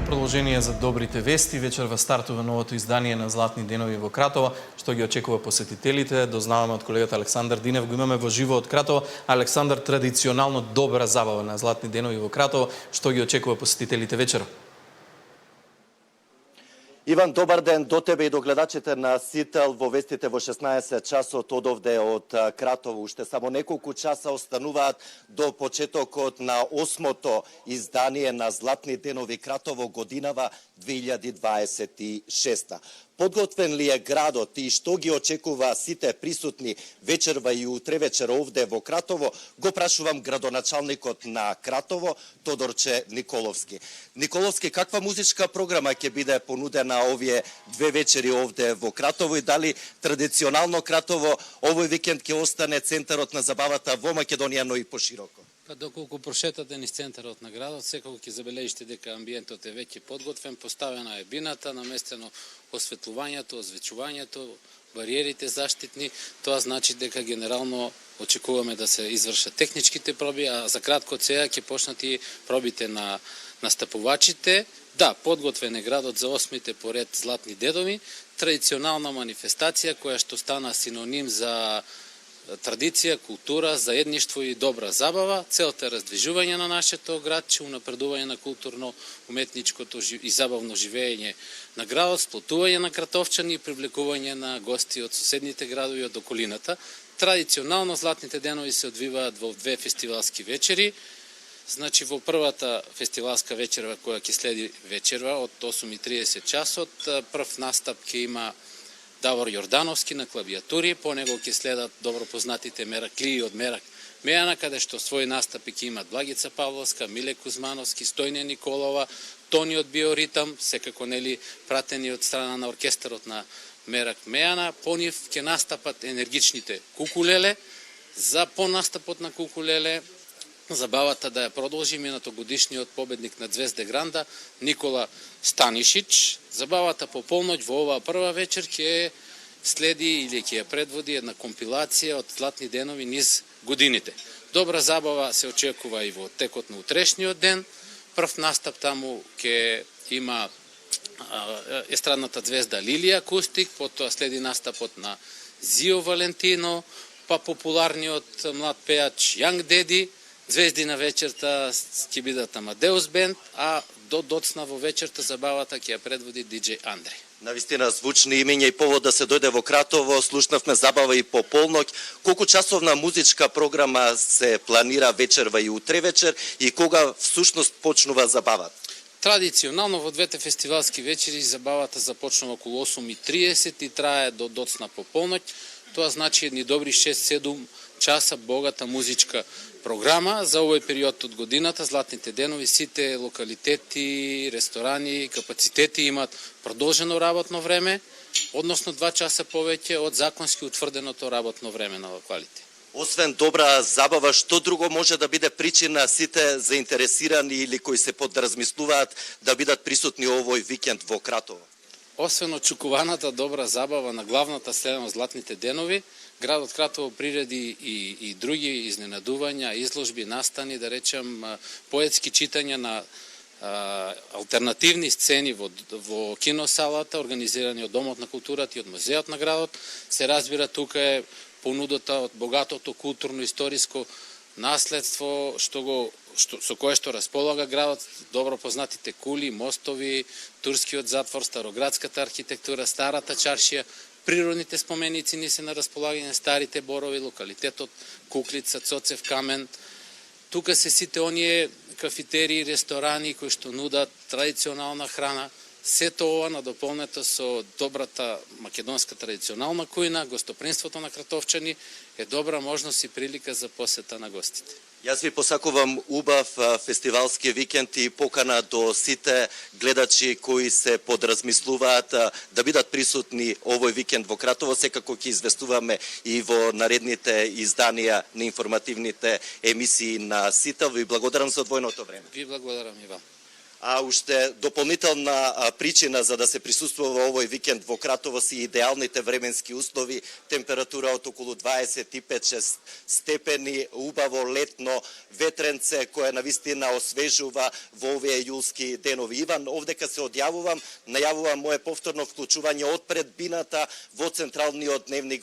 продолжение за добрите вести. Вечерва стартува новото издание на Златни денови во Кратово. Што ги очекува посетителите? Дознаваме од колегата Александар Динев. Го имаме во живо од Кратово. Александар, традиционално добра забава на Златни денови во Кратово. Што ги очекува посетителите вечер? Иван, добар ден до тебе и до гледачите на Сител во вестите во 16 часот одовде од Кратово. Уште само неколку часа остануваат до почетокот на 8-то издание на Златни денови Кратово годинава 2026. Подготвен ли е градот и што ги очекува сите присутни вечерва и утре вечер овде во Кратово, го прашувам градоначалникот на Кратово, Тодорче Николовски. Николовски, каква музичка програма ќе биде понудена овие две вечери овде во Кратово и дали традиционално Кратово овој викенд ќе остане центарот на забавата во Македонија, но и пошироко? Па доколку прошетате низ центарот на градот, секако ќе забележите дека амбиентот е веќе подготвен, поставена е бината, наместено осветлувањето, озвечувањето, бариерите заштитни. Тоа значи дека генерално очекуваме да се извршат техничките проби, а за кратко од сега ќе почнат и пробите на настапувачите. Да, подготвен е градот за 8-те поред Златни денови, традиционална манифестација која што стана синоним за традиција, култура, заедништво и добра забава. Целта е раздвижување на нашето градче, унапредување на културно-уметничкото и забавно живење на градот, сплотување на кратовчани и привлекување на гости од соседните градови од околината. Традиционално Златните денови се одвиваат во две фестивалски вечери. Значи во првата фестивалска вечерва која ќе следи вечерва од 8:30 часот, прв настап ќе има Давор Јордановски на клавиатури, по него ќе следат добро познатите мераклии од Мерак Мејана, каде што свој настапи ќе имат Благица Павловска, Миле Кузмановски, Стојне Николова, Тони од Биоритам, секако нели пратени од страна на оркестарот на Мерак Мејана. По нив ќе настапат енергичните Кукулеле. За понастапот на Кукулеле забавата да ја продолжи минатогодишниот победник на Звезде Гранда Никола Станишич. Забавата по полноќ во оваа прва вечер ќе следи или ќе ја предводи една компилација од Златни денови низ годините. Добра забава се очекува и во текот на утрешниот ден. Прв настап таму ќе има естрадната звезда Лилија Акустик, потоа следи настапот на Зио Валентино, па популарниот млад пејач Јанг Деди. Звезди на вечерта ќе бидат Амадеус Бенд, а до доцна во вечерта забавата ќе ја предводи диџеј Андреј. Навистина звучни имења и повод да се дојде во Кратово, слушнавме забава и по полноќ. Колку часовна музичка програма се планира вечерва и утре вечер и кога всушност почнува забавата? Традиционално во двете фестивалски вечери забавата започнува околу 8:30 и трае до доцна по полноќ. Тоа значи едни добри 6-7 часа богата музичка програма. За овој период од годината Златните денови сите локалитети, ресторани, капацитети имаат продолжено работно време, односно 2 часа повеќе од законски утврденото работно време на локалите. Освен добра забава, што друго може да биде причина сите заинтересирани или кои се подразмислуваат да бидат присутни овој викенд во Кратово? Освен очекуваната добра забава на главната сцена од Златните денови, градот Кратово приреди и други изненадувања, изложби, настани, да речем, поетски читања на алтернативни сцени во киносалата, организирани од Домот на културата и од Музеот на градот. Се разбира, тука е понудата од богатото културно-историско наследство со кое што располага градот, добро познатите кули, мостови, турскиот затвор, староградската архитектура, старата чаршија, природните споменици ни се на располагање, старите борови, локалитетот Куклица, Цоцев камен. Тука се сите оние кафетерии, ресторани кои што нудат традиционална храна. Сето ова надополнето со добрата македонска традиционална кујна, гостопримството на кратовчани е добра можност и прилика за посета на гостите. Јас ви посакувам убав фестивалски викенд и покана до сите гледачи кои се подразмислуваат да бидат присутни овој викенд во Кратово. Секако ќе известуваме и во наредните изданија на информативните емисии на Сител. Ви благодарам за одвоеното време. Ви благодарам и вам. А уште дополнителна причина за да се присуствува овој викенд во Кратово си идеалните временски услови, температура од околу 25-6 степени, убаво летно ветренце кое навистина освежува во овие јулски денови. Иван, овдека се најавувам мое повторно вклучување од пред бината во централниот дневник